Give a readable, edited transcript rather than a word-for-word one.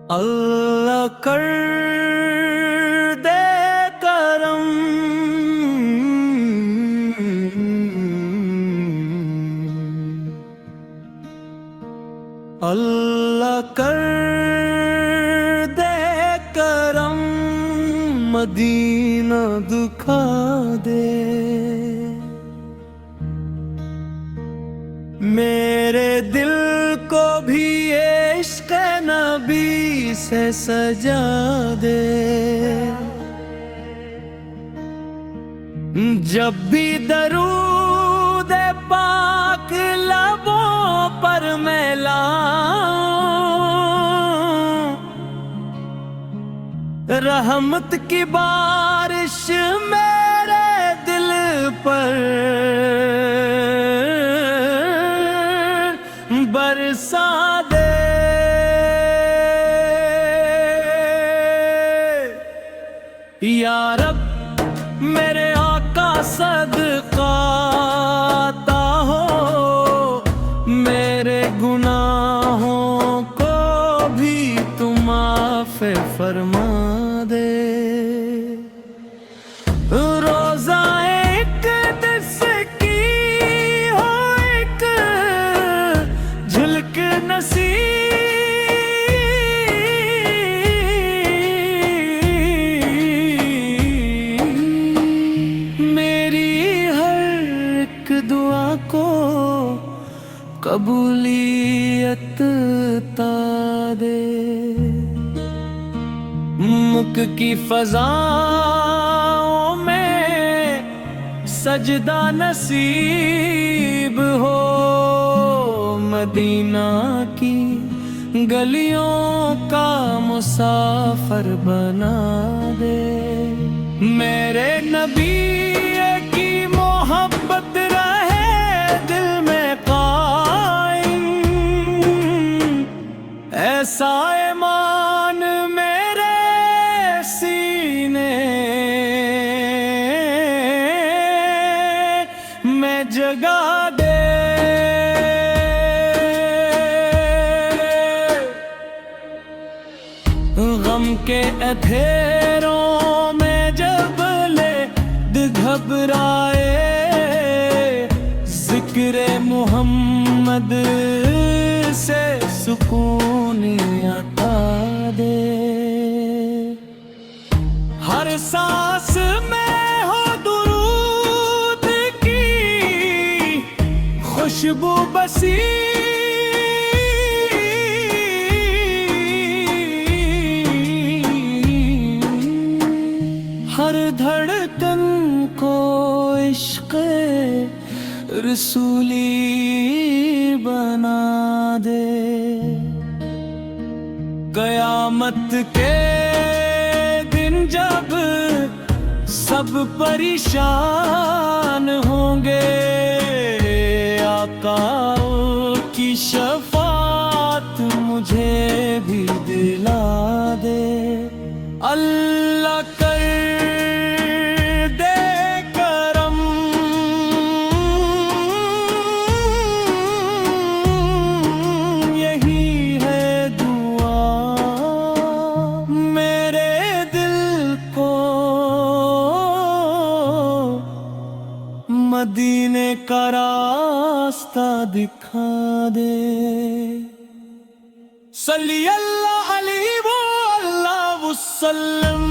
अल्लाह कर दे करम, अल्लाह कर दे करम, मदीना दुखा दे। मेरे दिल को भी इश्क़ नबी से सजा दे। जब भी दरूद पाक लबों पर मैं लाऊं, रहमत की बारिश मेरे दिल पर बरसा दे। या रब मेरे आका सदका आता हो, मेरे गुनाहों को भी तू माफ़ फरमा दे। रोज़ा एक दिस की हो एक झलक नसीब, मेरी हर एक दुआ को कबूलियत ता दे। मुख की फज़ाओं में सजदा नसीब हो, मदीना की गलियों का मुसाफिर बना दे। मेरे नबी की मोहब्बत रहे दिल में कायम, ऐसा ईमान मेरे सीने में जगा दे। गम के अंधेरों में जब ले घबराए, जिक्र मोहम्मद से सुकून आता दे। हर सांस में हो दुरूद की खुशबू बसी, हर धड़कन को इश्क़ रसूली बना दे। क़यामत के दिन जब सब परेशान होंगे, आका की शफ़ाअत मुझे भी दिला दे। अल्लाह कर दे करम, यही है दुआ। मेरे दिल को मदीने का रास्ता दिखा दे। सल्ली अल्लाह अलैहि वसल्लम।